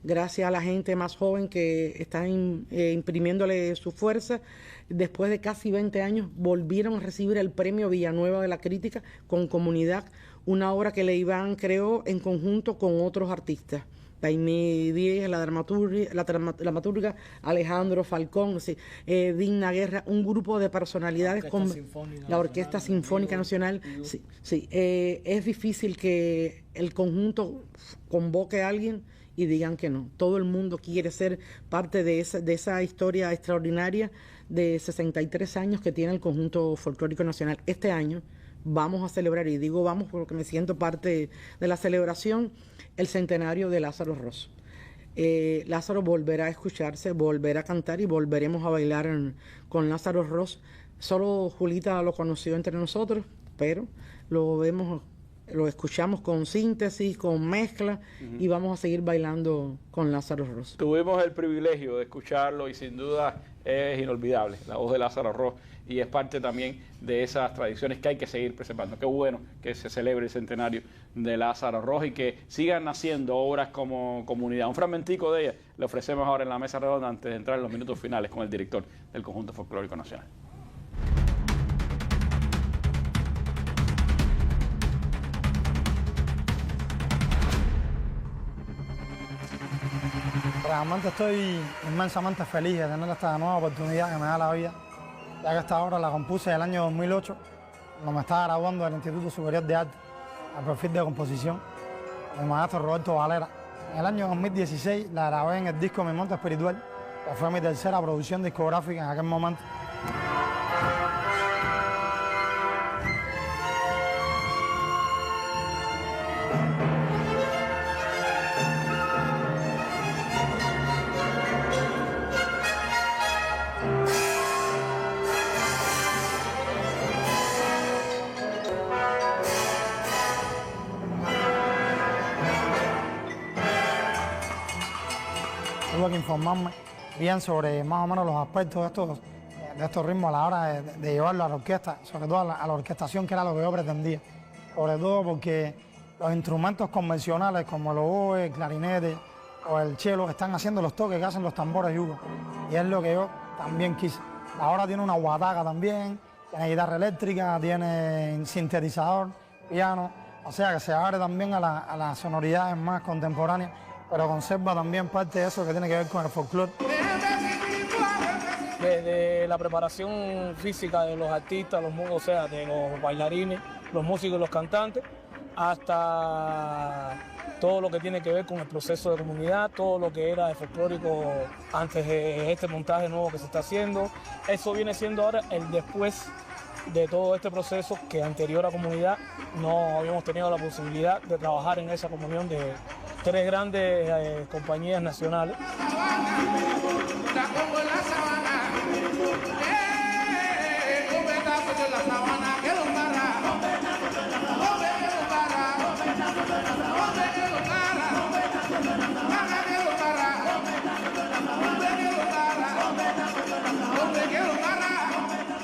gracias a la gente más joven que está imprimiéndole su fuerza. Después de casi 20 años volvieron a recibir el Premio Villanueva de la Crítica con Comunidad, una obra que Leiván creó en conjunto con otros artistas. Taimí Díez, la dramaturga, Alejandro Falcón, Digna Guerra, un grupo de personalidades con la Orquesta Sinfónica Nacional. Es difícil que el conjunto convoque a alguien y digan que no. Todo el mundo quiere ser parte de esa historia extraordinaria de 63 años que tiene el Conjunto Folclórico Nacional. Este año vamos a celebrar, y digo vamos porque me siento parte de la celebración, el centenario de Lázaro Ross. Lázaro volverá a escucharse, volverá a cantar y volveremos a bailar con Lázaro Ross. Solo Julita lo conoció entre nosotros, pero lo escuchamos con síntesis, con mezcla, y vamos a seguir bailando con Lázaro Ross. Tuvimos el privilegio de escucharlo y sin duda es inolvidable la voz de Lázaro Ross, y es parte también de esas tradiciones que hay que seguir preservando. Qué bueno que se celebre el centenario de Lázaro Ross y que sigan naciendo obras como comunidad. Un fragmentico de ella le ofrecemos ahora en la mesa redonda antes de entrar en los minutos finales con el director del Conjunto Folclórico Nacional. Realmente estoy inmensamente feliz de tener esta nueva oportunidad que me da la vida, ya que esta obra la compuse en el año 2008, cuando me estaba graduando del Instituto Superior de Arte, al perfil de composición, del maestro Roberto Valera. En el año 2016 la grabé en el disco Mi Monte Espiritual, que fue mi tercera producción discográfica en aquel momento. tuve que informarme bien sobre más o menos los aspectos de estos ritmos a la hora de llevarlo a la orquesta, sobre todo a la orquestación, que era lo que yo pretendía. Sobre todo porque los instrumentos convencionales como el oboe, el clarinete o el cello están haciendo los toques que hacen los tambores yugos. Y es lo que yo también quise. Ahora tiene una guataca también, tiene guitarra eléctrica, tiene sintetizador, piano, o sea que se abre también a las sonoridades más contemporáneas, pero conserva también parte de eso que tiene que ver con el folclore. Desde la preparación física de los artistas, o sea, de los bailarines, los músicos y los cantantes, hasta todo lo que tiene que ver con el proceso de comunidad, todo lo que era de folclórico antes de este montaje nuevo que se está haciendo. Eso viene siendo ahora el después de todo este proceso, que anterior a comunidad no habíamos tenido la posibilidad de trabajar en esa comunión de 3 grandes compañías nacionales.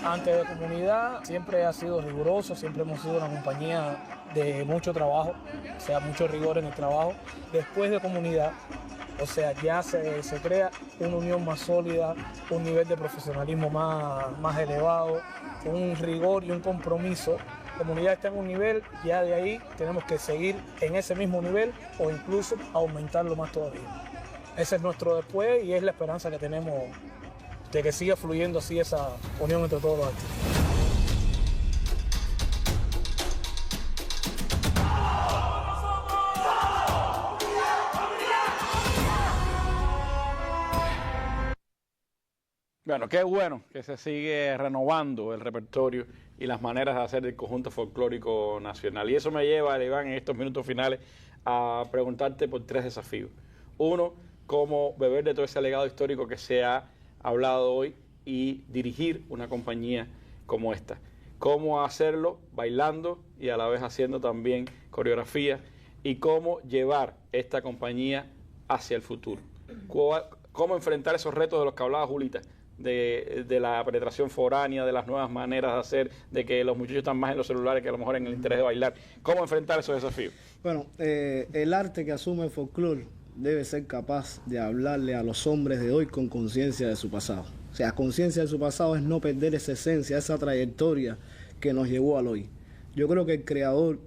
Antes de comunidad siempre ha sido riguroso, siempre hemos sido una compañía de mucho trabajo, o sea, mucho rigor en el trabajo. Después de comunidad, o sea, ya se crea una unión más sólida, un nivel de profesionalismo más elevado, un rigor y un compromiso. Comunidad está en un nivel, ya de ahí tenemos que seguir en ese mismo nivel o incluso aumentarlo más todavía. Ese es nuestro después y es la esperanza que tenemos de que siga fluyendo así esa unión entre todos los artistas. Bueno, qué bueno que se sigue renovando el repertorio y las maneras de hacer el conjunto folclórico nacional. Y eso me lleva, Iván, en estos minutos finales a preguntarte por 3 desafíos. Uno, cómo beber de todo ese legado histórico que se ha hablado hoy y dirigir una compañía como esta. Cómo hacerlo bailando y a la vez haciendo también coreografía, y cómo llevar esta compañía hacia el futuro. Cómo enfrentar esos retos de los que hablaba Julita, de la penetración foránea, de las nuevas maneras de hacer, de que los muchachos están más en los celulares que a lo mejor en el interés de bailar. ¿Cómo enfrentar esos desafíos? Bueno, el arte que asume el folclore debe ser capaz de hablarle a los hombres de hoy con conciencia de su pasado. O sea, conciencia de su pasado es no perder esa esencia, esa trayectoria que nos llevó al hoy. Yo creo que el creador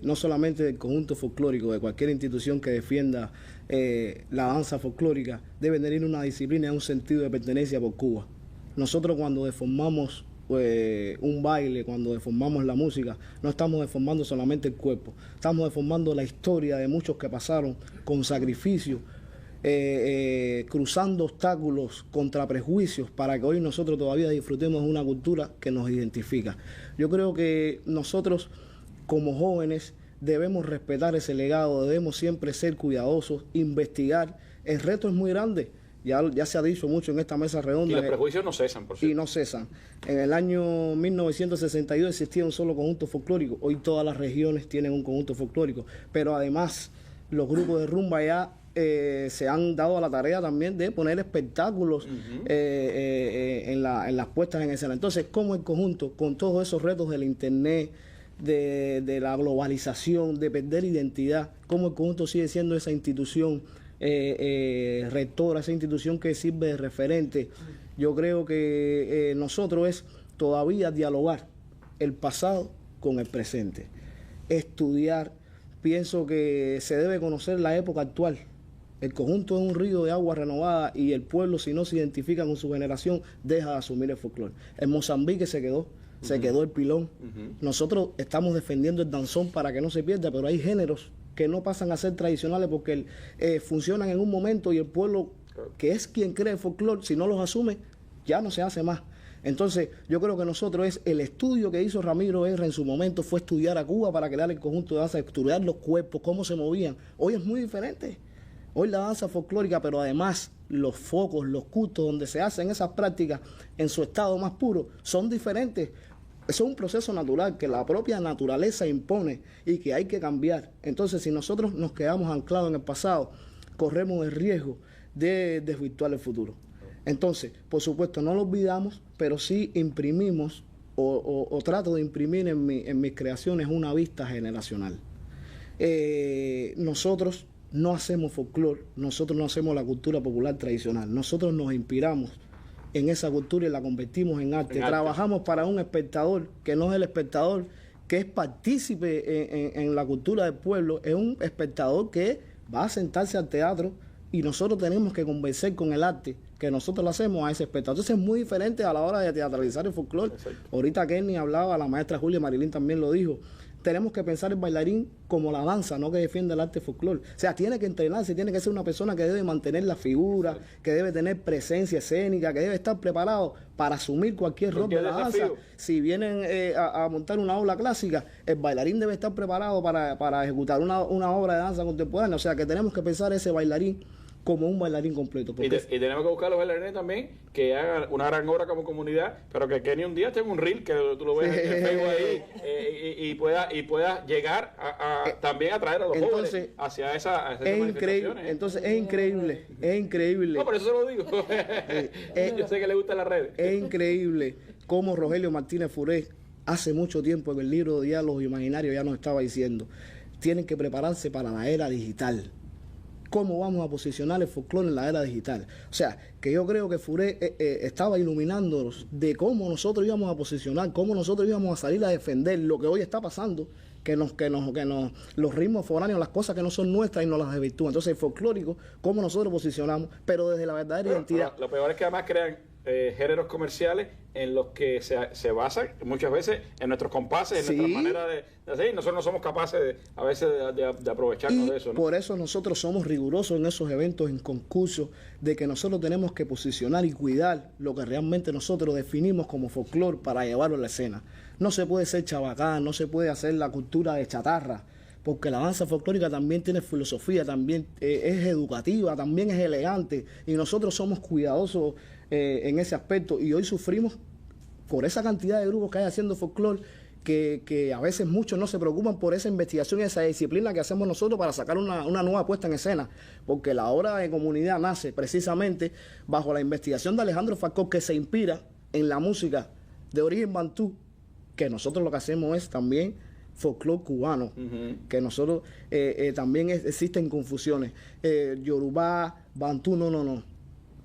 no solamente del conjunto folclórico, de cualquier institución que defienda la danza folclórica, debe tener una disciplina y un sentido de pertenencia por Cuba. Nosotros cuando deformamos un baile, cuando deformamos la música, no estamos deformando solamente el cuerpo, estamos deformando la historia de muchos que pasaron con sacrificio, cruzando obstáculos contra prejuicios para que hoy nosotros todavía disfrutemos de una cultura que nos identifica. Yo creo que nosotros como jóvenes debemos respetar ese legado, debemos siempre ser cuidadosos, investigar. El reto es muy grande. Ya se ha dicho mucho en esta mesa redonda. Y los prejuicios no cesan, por cierto. Y no cesan. En el año 1962 existía un solo conjunto folclórico. Hoy todas las regiones tienen un conjunto folclórico. Pero además, los grupos de rumba ya se han dado a la tarea también de poner espectáculos en las puestas en escena. Entonces, ¿cómo el conjunto, con todos esos retos del internet, de la globalización, de perder identidad, cómo el conjunto sigue siendo esa institución rectora, esa institución que sirve de referente? Yo creo que nosotros es todavía dialogar el pasado con el presente, estudiar. Pienso que se debe conocer la época actual. El conjunto es un río de agua renovada y el pueblo, si no se identifica con su generación, deja de asumir el folclore. En Mozambique se quedó el pilón. Nosotros estamos defendiendo el danzón para que no se pierda, pero hay géneros que no pasan a ser tradicionales porque funcionan en un momento y el pueblo, que es quien cree el folclore, si no los asume, ya no se hace más. Entonces, yo creo que nosotros el estudio que hizo Ramiro Guerra en su momento fue estudiar a Cuba para crear el conjunto de danza, estudiar los cuerpos, cómo se movían. Hoy es muy diferente. Hoy la danza folclórica, pero además los focos, los cultos donde se hacen esas prácticas en su estado más puro, son diferentes. Eso es un proceso natural que la propia naturaleza impone y que hay que cambiar. Entonces, si nosotros nos quedamos anclados en el pasado, corremos el riesgo de desvirtuar el futuro. Entonces, por supuesto, no lo olvidamos, pero sí imprimimos o trato de imprimir en mis creaciones una vista generacional. Nosotros no hacemos folclore, nosotros no hacemos la cultura popular tradicional, nosotros nos inspiramos en esa cultura y la convertimos en arte. Trabajamos para un espectador que no es el espectador que es partícipe en la cultura del pueblo, es un espectador que va a sentarse al teatro y nosotros tenemos que convencer con el arte que nosotros lo hacemos a ese espectador. Entonces es muy diferente a la hora de teatralizar el folclore. Ahorita Kenny hablaba, la maestra Julia Marilín también lo dijo. Tenemos que pensar el bailarín como la danza, no que defiende el arte folclore. O sea, tiene que entrenarse, tiene que ser una persona que debe mantener la figura, que debe tener presencia escénica, que debe estar preparado para asumir cualquier rol de la danza. Si vienen a montar una obra clásica, el bailarín debe estar preparado para ejecutar una obra de danza contemporánea. O sea, que tenemos que pensar ese bailarín como un bailarín completo. Y tenemos que buscar a los bailarines también que hagan una gran obra como comunidad, pero que Kenny un día tenga un reel que tú lo ves en Facebook ahí y pueda llegar también a traer a los jóvenes hacia esas manifestaciones. Entonces es increíble. No, por eso se lo digo. Yo sé que le gusta las redes. Es increíble cómo Rogelio Martínez Furé hace mucho tiempo en el libro de Diálogos Imaginarios ya nos estaba diciendo, tienen que prepararse para la era digital. ¿Cómo vamos a posicionar el folclore en la era digital? O sea, que yo creo que Furé estaba iluminándonos de cómo nosotros íbamos a posicionar, cómo nosotros íbamos a salir a defender lo que hoy está pasando, que los ritmos foráneos, las cosas que no son nuestras y nos las desvirtúan. Entonces, el folclórico, cómo nosotros posicionamos, pero desde la verdadera identidad. Lo peor es que además crean géneros comerciales en los que se basan muchas veces en nuestros compases, en nuestra manera de hacer, y nosotros no somos capaces a veces de aprovecharnos de eso, ¿no? Por eso nosotros somos rigurosos en esos eventos, en concursos, de que nosotros tenemos que posicionar y cuidar lo que realmente nosotros definimos como folclore para llevarlo a la escena. No se puede ser chabacán, no se puede hacer la cultura de chatarra, porque la danza folclórica también tiene filosofía, también es educativa, también es elegante, y nosotros somos cuidadosos en ese aspecto, y hoy sufrimos por esa cantidad de grupos que hay haciendo folclore, que a veces muchos no se preocupan por esa investigación y esa disciplina que hacemos nosotros para sacar una nueva puesta en escena, porque la obra de comunidad nace precisamente bajo la investigación de Alejandro Falcón, que se inspira en la música de origen bantú, que nosotros lo que hacemos es también folclore cubano, que nosotros también existen confusiones, yorubá, bantú, no,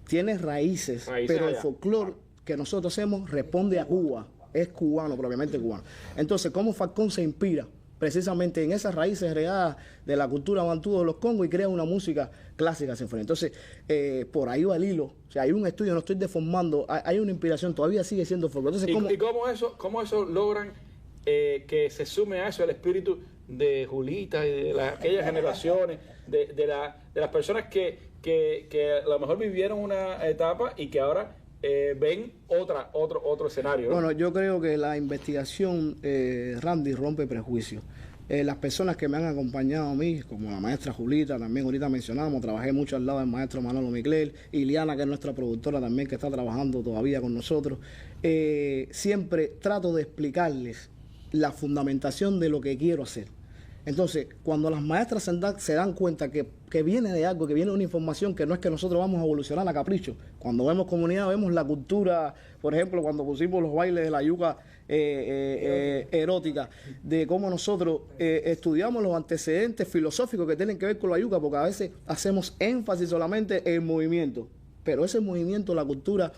tiene raíces pero el folclore que nosotros hacemos responde a Cuba, es cubano, propiamente cubano. Entonces, ¿cómo Falcón se inspira precisamente en esas raíces heredadas de la cultura bantú de los Congos y crea una música clásica sinfónica? Entonces, por ahí va el hilo. O sea, hay un estudio, no estoy deformando, hay una inspiración, todavía sigue siendo folclore. Entonces, ¿Y cómo eso logran que se sume a eso el espíritu de Julita y de aquellas generaciones, de las personas que a lo mejor vivieron una etapa y que ahora ven otro escenario, ¿no? Bueno, yo creo que la investigación, Randy, rompe prejuicios. Las personas que me han acompañado a mí, como la maestra Julita, también ahorita mencionamos, trabajé mucho al lado del maestro Manolo Micler, Iliana, que es nuestra productora también, que está trabajando todavía con nosotros, siempre trato de explicarles la fundamentación de lo que quiero hacer. Entonces, cuando las maestras se dan cuenta que viene de algo, que viene de una información, que no es que nosotros vamos a evolucionar a capricho. Cuando vemos comunidad, vemos la cultura, por ejemplo, cuando pusimos los bailes de la yuca erótica, de cómo nosotros estudiamos los antecedentes filosóficos que tienen que ver con la yuca, porque a veces hacemos énfasis solamente en el movimiento, pero ese movimiento, la cultura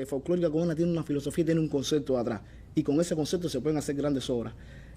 folclórica cubana tiene una filosofía, tiene un concepto de atrás, y con ese concepto se pueden hacer grandes obras.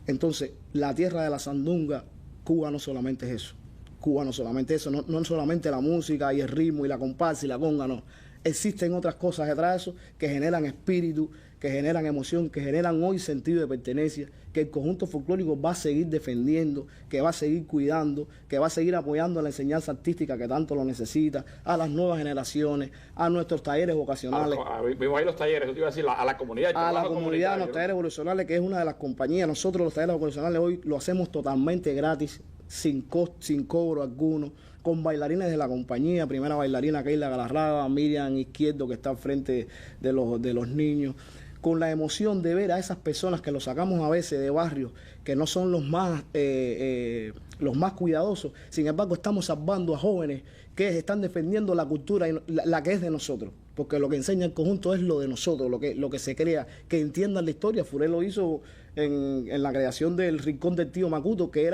Entonces, la tierra de la sandunga, Cuba no solamente es eso. Cuba no solamente eso, no solamente la música y el ritmo y la comparsa y la conga, no. Existen otras cosas detrás de eso que generan espíritu, que generan emoción, que generan hoy sentido de pertenencia, que el conjunto folclórico va a seguir defendiendo, que va a seguir cuidando, que va a seguir apoyando la enseñanza artística que tanto lo necesita, a las nuevas generaciones, a nuestros talleres vocacionales. Vimos ahí los talleres, yo te iba a decir, a la comunidad. A la comunidad, los talleres vocacionales, que es una de las compañías. Nosotros los talleres vocacionales hoy lo hacemos totalmente gratis, sin cobro alguno, con bailarines de la compañía, primera bailarina Keila Galarraga, Miriam Izquierdo, que está al frente de los niños, con la emoción de ver a esas personas que los sacamos a veces de barrios que no son los más cuidadosos. Sin embargo, estamos salvando a jóvenes que están defendiendo la cultura, la que es de nosotros, porque lo que enseña el conjunto es lo de nosotros, lo que se crea, que entiendan la historia. Furé lo hizo en la creación del Rincón del Tío Macuto, que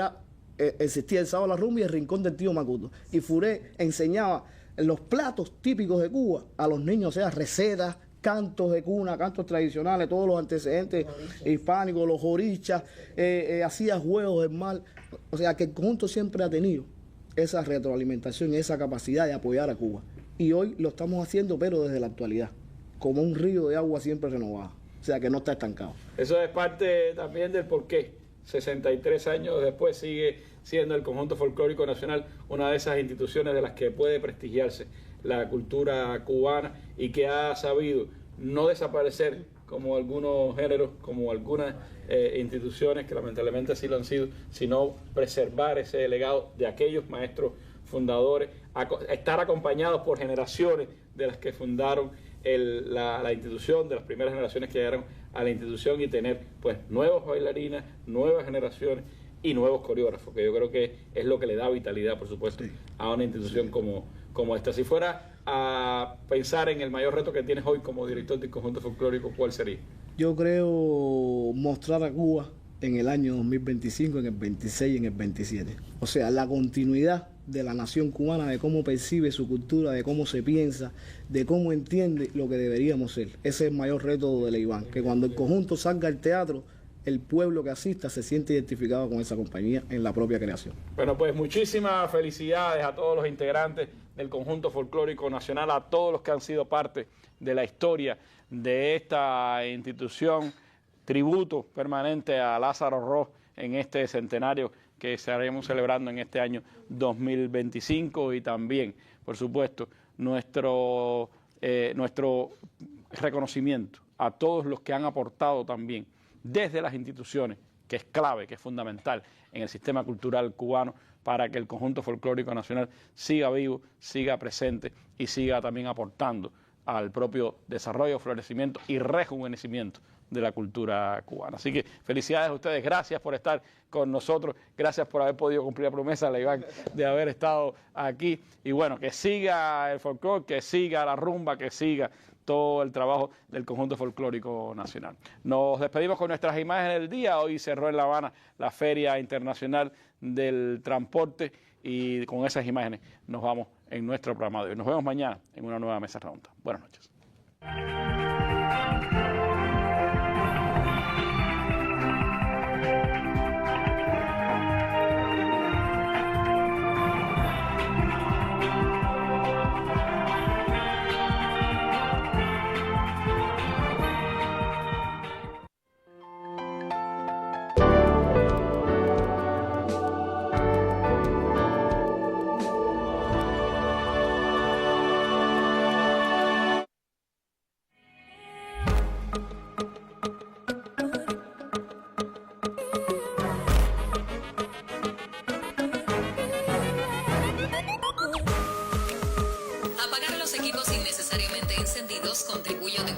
existía el Sábado de la Rumba y el Rincón del Tío Macuto. Y Furé enseñaba los platos típicos de Cuba a los niños, o sea, recetas, cantos de cuna, cantos tradicionales, todos los antecedentes hispánicos, los jorichas, hacía juegos del mar. O sea, que el conjunto siempre ha tenido esa retroalimentación y esa capacidad de apoyar a Cuba. Y hoy lo estamos haciendo, pero desde la actualidad, como un río de agua siempre renovada. O sea, que no está estancado. Eso es parte también del porqué. 63 años después sigue siendo el Conjunto Folclórico Nacional una de esas instituciones de las que puede prestigiarse la cultura cubana y que ha sabido no desaparecer como algunos géneros, como algunas instituciones que lamentablemente así lo han sido, sino preservar ese legado de aquellos maestros fundadores, estar acompañados por generaciones de las que fundaron la institución, de las primeras generaciones que llegaron a la institución, y tener pues nuevos bailarinas, nuevas generaciones y nuevos coreógrafos, que yo creo que es lo que le da vitalidad, por supuesto, a una institución como esta. Si fuera a pensar en el mayor reto que tienes hoy como director del Conjunto Folclórico, ¿cuál sería? Yo creo mostrar a Cuba en el año 2025, en el 26 y en el 27. O sea, la continuidad de la nación cubana, de cómo percibe su cultura, de cómo se piensa, de cómo entiende lo que deberíamos ser. Ese es el mayor reto de Leiván, que cuando el conjunto salga al teatro, el pueblo que asista se siente identificado con esa compañía en la propia creación. Bueno, pues muchísimas felicidades a todos los integrantes del Conjunto Folclórico Nacional, a todos los que han sido parte de la historia de esta institución. Tributo permanente a Lázaro Ross en este centenario que estaremos celebrando en este año 2025, y también, por supuesto, nuestro reconocimiento a todos los que han aportado también desde las instituciones, que es clave, que es fundamental en el sistema cultural cubano para que el Conjunto Folclórico Nacional siga vivo, siga presente y siga también aportando al propio desarrollo, florecimiento y rejuvenecimiento de la cultura cubana. Así que felicidades a ustedes, gracias por estar con nosotros, gracias por haber podido cumplir la promesa, Leiván, de haber estado aquí. Y bueno, que siga el folclore, que siga la rumba, que siga todo el trabajo del Conjunto Folclórico Nacional. Nos despedimos con nuestras imágenes del día. Hoy cerró en La Habana la Feria Internacional del Transporte, y con esas imágenes nos vamos en nuestro programa de hoy. Nos vemos mañana en una nueva Mesa Redonda. Buenas noches. Apagar los equipos innecesariamente encendidos contribuye a